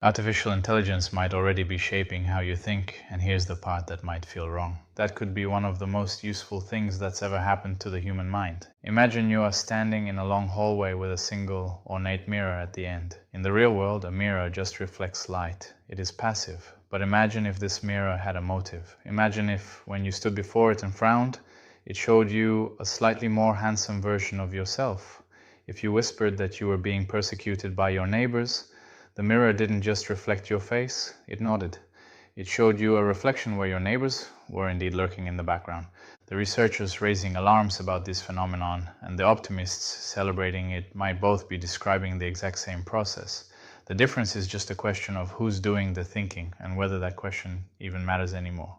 Artificial intelligence might already be shaping how you think, and here's the part that might feel wrong. That could be one of the most useful things that's ever happened to the human mind. Imagine you are standing in a long hallway with a single ornate mirror at the end. In the real world, a mirror just reflects light. It is passive. But imagine if this mirror had a motive. Imagine if, when you stood before it and frowned, it showed you a slightly more handsome version of yourself. If you whispered that you were being persecuted by your neighbors, the mirror didn't just reflect your face, it nodded. It showed you a reflection where your neighbors were indeed lurking in the background. The researchers raising alarms about this phenomenon and the optimists celebrating it might both be describing the exact same process. The difference is just a question of who's doing the thinking and whether that question even matters anymore.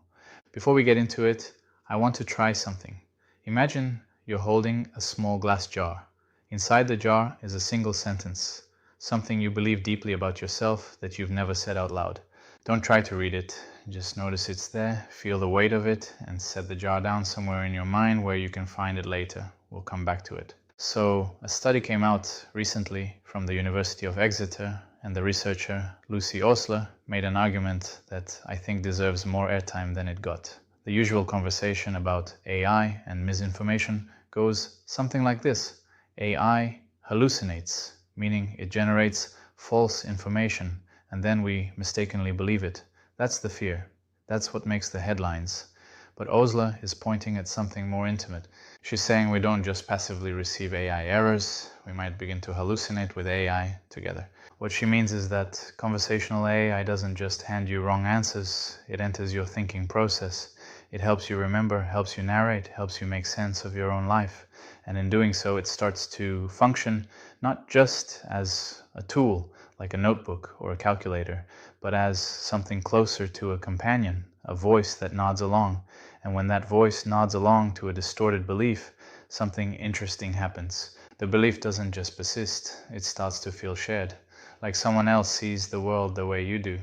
Before we get into it, I want to try something. Imagine you're holding a small glass jar. Inside the jar is a single sentence. Something you believe deeply about yourself that you've never said out loud. Don't try to read it, just notice it's there, feel the weight of it, and set the jar down somewhere in your mind where you can find it later. We'll come back to it. So, a study came out recently from the University of Exeter, and the researcher Lucy Osler made an argument that I think deserves more airtime than it got. The usual conversation about AI and misinformation goes something like this. AI hallucinates, meaning it generates false information, and then we mistakenly believe it. That's the fear. That's what makes the headlines. But Osler is pointing at something more intimate. She's saying we don't just passively receive AI errors, we might begin to hallucinate with AI together. What she means is that conversational AI doesn't just hand you wrong answers, it enters your thinking process. It helps you remember, helps you narrate, helps you make sense of your own life. And in doing so, it starts to function not just as a tool, like a notebook or a calculator, but as something closer to a companion, a voice that nods along. And when that voice nods along to a distorted belief, something interesting happens. The belief doesn't just persist, it starts to feel shared, like someone else sees the world the way you do.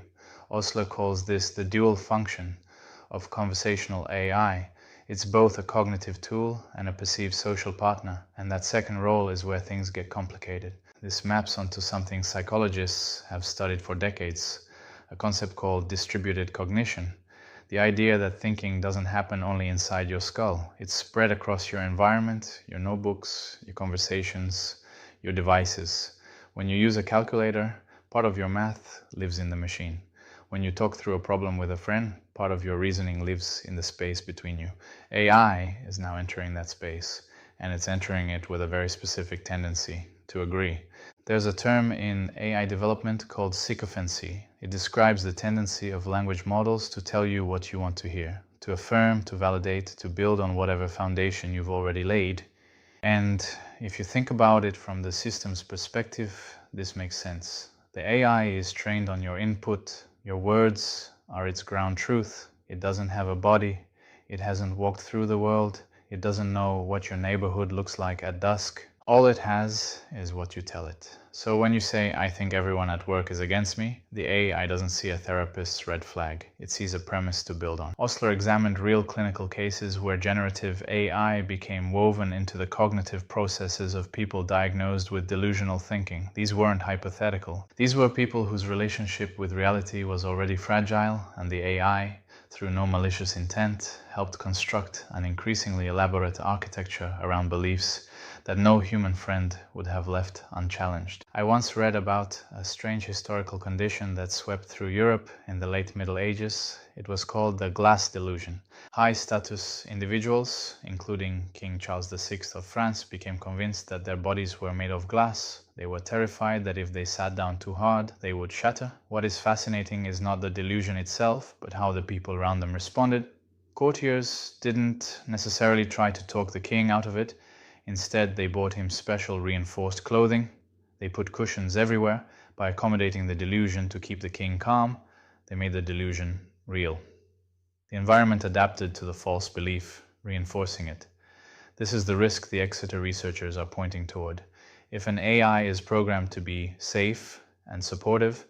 Osler calls this the dual function of conversational AI. It's both a cognitive tool and a perceived social partner, and that second role is where things get complicated. This maps onto something psychologists have studied for decades, a concept called distributed cognition. The idea that thinking doesn't happen only inside your skull. It's spread across your environment, your notebooks, your conversations, your devices. When you use a calculator, part of your math lives in the machine. When you talk through a problem with a friend, part of your reasoning lives in the space between you. AI is now entering that space, and it's entering it with a very specific tendency to agree. There's a term in AI development called sycophancy. It describes the tendency of language models to tell you what you want to hear, to affirm, to validate, to build on whatever foundation you've already laid. And if you think about it from the system's perspective, this makes sense. The AI is trained on your input. Your words are its ground truth. It doesn't have a body. It hasn't walked through the world. It doesn't know what your neighborhood looks like at dusk. All it has is what you tell it. So when you say, I think everyone at work is against me, the AI doesn't see a therapist's red flag. It sees a premise to build on. Osler examined real clinical cases where generative AI became woven into the cognitive processes of people diagnosed with delusional thinking. These weren't hypothetical. These were people whose relationship with reality was already fragile, and the AI, through no malicious intent, helped construct an increasingly elaborate architecture around beliefs that no human friend would have left unchallenged. I once read about a strange historical condition that swept through Europe in the late Middle Ages. It was called the glass delusion. High-status individuals, including King Charles VI of France, became convinced that their bodies were made of glass. They were terrified that if they sat down too hard, they would shatter. What is fascinating is not the delusion itself, but how the people around them responded. Courtiers didn't necessarily try to talk the king out of it. Instead, they bought him special reinforced clothing. They put cushions everywhere. By accommodating the delusion to keep the king calm, they made the delusion real. The environment adapted to the false belief, reinforcing it. This is the risk the Exeter researchers are pointing toward. If an AI is programmed to be safe and supportive,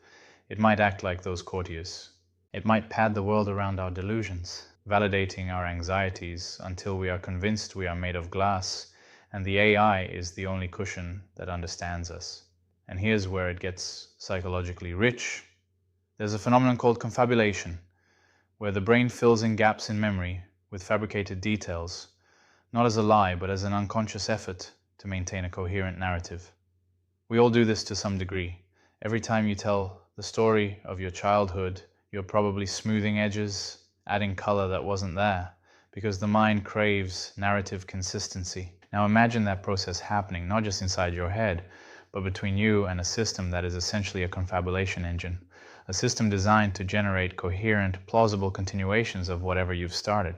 it might act like those courtiers. It might pad the world around our delusions, validating our anxieties until we are convinced we are made of glass, and the AI is the only cushion that understands us. And here's where it gets psychologically rich There's a phenomenon called confabulation, where the brain fills in gaps in memory with fabricated details, not as a lie, but as an unconscious effort to maintain a coherent narrative. We all do this to some degree. Every time you tell the story of your childhood, you're probably smoothing edges, adding color that wasn't there, because the mind craves narrative consistency. Now imagine that process happening not just inside your head, but between you and a system that is essentially a confabulation engine, a system designed to generate coherent, plausible continuations of whatever you've started.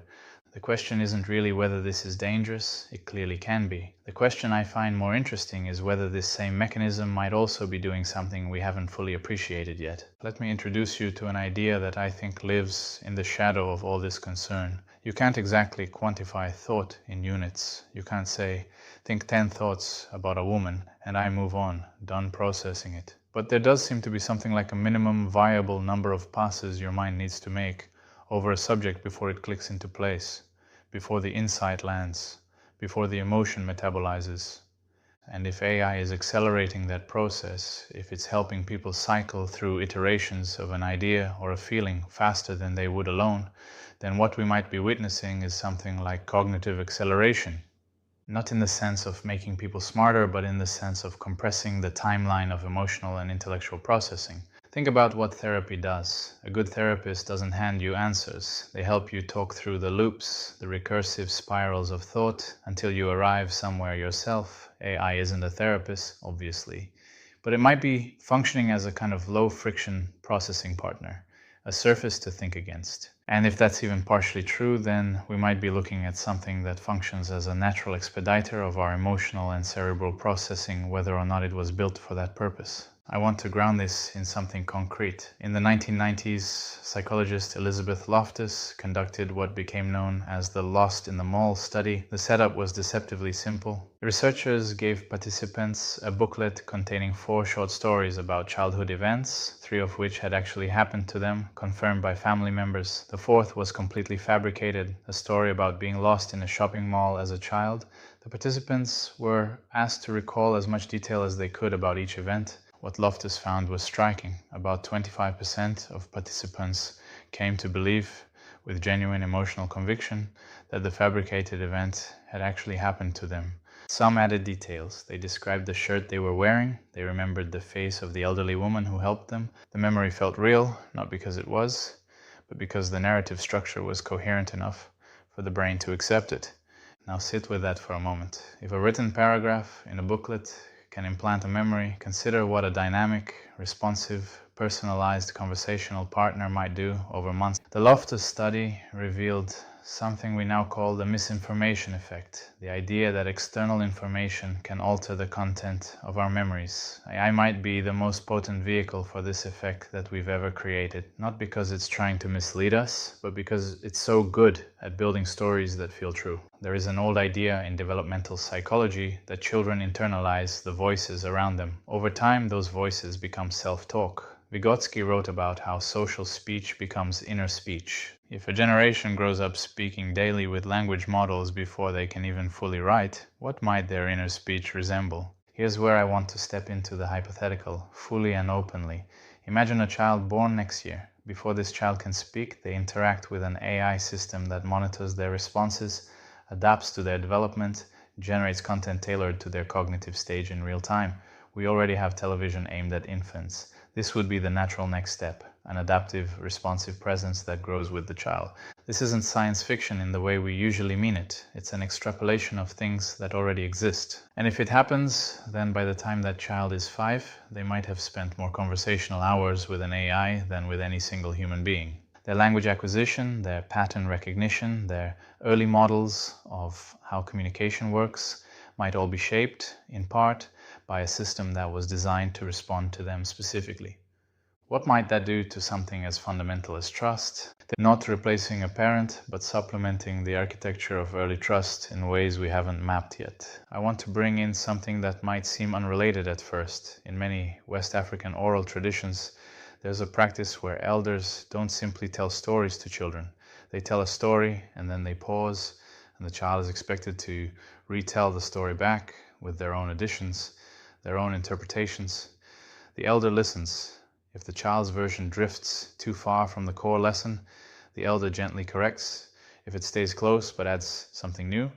The question isn't really whether this is dangerous. It clearly can be. The question I find more interesting is whether this same mechanism might also be doing something we haven't fully appreciated yet. Let me introduce you to an idea that I think lives in the shadow of all this concern. You can't exactly quantify thought in units. You can't say, think 10 thoughts about a woman and I move on, done processing it. But there does seem to be something like a minimum viable number of passes your mind needs to make over a subject before it clicks into place, before the insight lands, before the emotion metabolizes. And if AI is accelerating that process, if it's helping people cycle through iterations of an idea or a feeling faster than they would alone, then what we might be witnessing is something like cognitive acceleration. Not in the sense of making people smarter, but in the sense of compressing the timeline of emotional and intellectual processing. Think about what therapy does. A good therapist doesn't hand you answers. They help you talk through the loops, the recursive spirals of thought until you arrive somewhere yourself. AI isn't a therapist, obviously, but it might be functioning as a kind of low-friction processing partner, a surface to think against. And if that's even partially true, then we might be looking at something that functions as a natural expediter of our emotional and cerebral processing, whether or not it was built for that purpose. I want to ground this in something concrete. In the 1990s, psychologist Elizabeth Loftus conducted what became known as the Lost in the Mall study. The setup was deceptively simple. The researchers gave participants a booklet containing 4 short stories about childhood events, 3 of which had actually happened to them, confirmed by family members. The 4th was completely fabricated, a story about being lost in a shopping mall as a child. The participants were asked to recall as much detail as they could about each event. What Loftus found was striking. About 25% of participants came to believe, with genuine emotional conviction, that the fabricated event had actually happened to them. Some added details. They described the shirt they were wearing. They remembered the face of the elderly woman who helped them. The memory felt real, not because it was, but because the narrative structure was coherent enough for the brain to accept it. Now sit with that for a moment. If a written paragraph in a booklet can implant a memory, consider what a dynamic, responsive, personalized conversational partner might do over months. The Loftus study revealed something we now call the misinformation effect, the idea that external information can alter the content of our memories. AI might be the most potent vehicle for this effect that we've ever created, not because it's trying to mislead us, but because it's so good at building stories that feel true. There is an old idea in developmental psychology that children internalize the voices around them. Over time, those voices become self-talk. Vygotsky wrote about how social speech becomes inner speech. If a generation grows up speaking daily with language models before they can even fully write, what might their inner speech resemble? Here's where I want to step into the hypothetical, fully and openly. Imagine a child born next year. Before this child can speak, they interact with an AI system that monitors their responses, adapts to their development, generates content tailored to their cognitive stage in real time. We already have television aimed at infants. This would be the natural next step, an adaptive, responsive presence that grows with the child. This isn't science fiction in the way we usually mean it. It's an extrapolation of things that already exist. And if it happens, then by the time that child is 5, they might have spent more conversational hours with an AI than with any single human being. Their language acquisition, their pattern recognition, their early models of how communication works might all be shaped, in part, by a system that was designed to respond to them specifically. What might that do to something as fundamental as trust? They're not replacing a parent, but supplementing the architecture of early trust in ways we haven't mapped yet. I want to bring in something that might seem unrelated at first. In many West African oral traditions, there's a practice where elders don't simply tell stories to children. They tell a story and then they pause, and the child is expected to retell the story back with their own additions, their own interpretations. The elder listens. If the child's version drifts too far from the core lesson, the elder gently corrects. If it stays close but adds something new,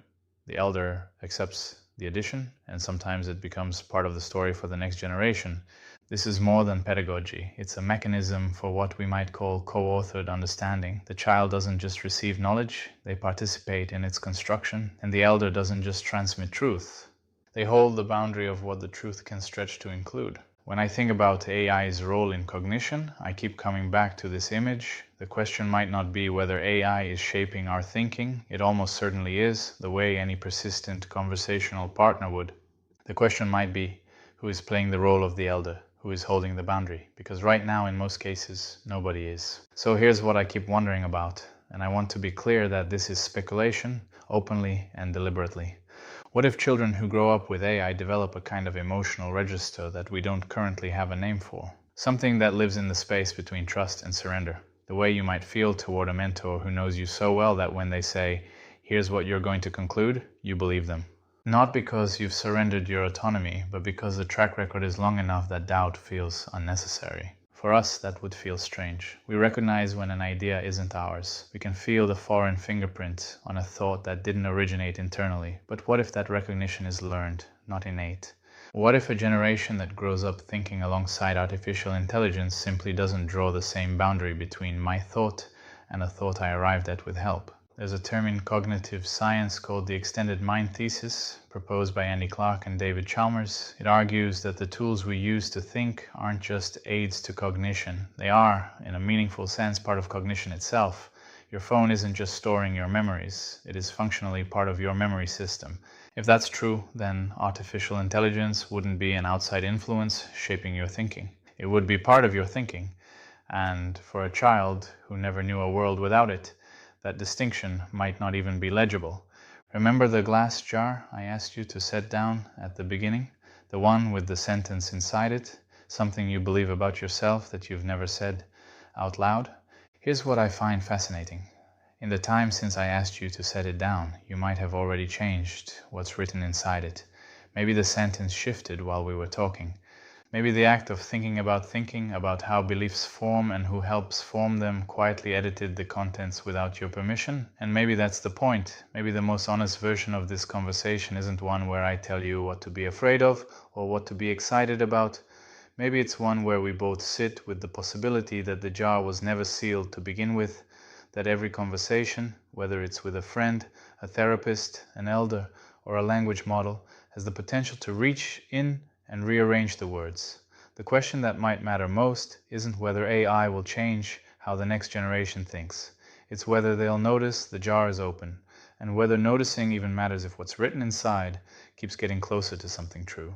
the elder accepts the addition, and sometimes it becomes part of the story for the next generation. This is more than pedagogy. It's a mechanism for what we might call co-authored understanding. The child doesn't just receive knowledge, they participate in its construction, and the elder doesn't just transmit truth. They hold the boundary of what the truth can stretch to include. When I think about AI's role in cognition, I keep coming back to this image. The question might not be whether AI is shaping our thinking. It almost certainly is, the way any persistent conversational partner would. The question might be, who is playing the role of the elder? Who is holding the boundary? Because right now, in most cases, nobody is. So here's what I keep wondering about, and I want to be clear that this is speculation, openly and deliberately. What if children who grow up with AI develop a kind of emotional register that we don't currently have a name for? Something that lives in the space between trust and surrender. The way you might feel toward a mentor who knows you so well that when they say, "Here's what you're going to conclude," you believe them. Not because you've surrendered your autonomy, but because the track record is long enough that doubt feels unnecessary. For us, that would feel strange. We recognize when an idea isn't ours. We can feel the foreign fingerprint on a thought that didn't originate internally. But what if that recognition is learned, not innate? What if a generation that grows up thinking alongside artificial intelligence simply doesn't draw the same boundary between my thought and a thought I arrived at with help? There's a term in cognitive science called the extended mind thesis, proposed by Andy Clark and David Chalmers. It argues that the tools we use to think aren't just aids to cognition. They are, in a meaningful sense, part of cognition itself. Your phone isn't just storing your memories, it is functionally part of your memory system. If that's true, then artificial intelligence wouldn't be an outside influence shaping your thinking. It would be part of your thinking. And for a child who never knew a world without it, that distinction might not even be legible. Remember the glass jar I asked you to set down at the beginning? The one with the sentence inside it, something you believe about yourself that you've never said out loud? Here's what I find fascinating. In the time since I asked you to set it down, you might have already changed what's written inside it. Maybe the sentence shifted while we were talking. Maybe the act of thinking about how beliefs form and who helps form them quietly edited the contents without your permission. And maybe that's the point. Maybe the most honest version of this conversation isn't one where I tell you what to be afraid of or what to be excited about. Maybe it's one where we both sit with the possibility that the jar was never sealed to begin with, that every conversation, whether it's with a friend, a therapist, an elder, or a language model, has the potential to reach in and rearrange the words. The question that might matter most isn't whether AI will change how the next generation thinks. It's whether they'll notice the jar is open, and whether noticing even matters if what's written inside keeps getting closer to something true.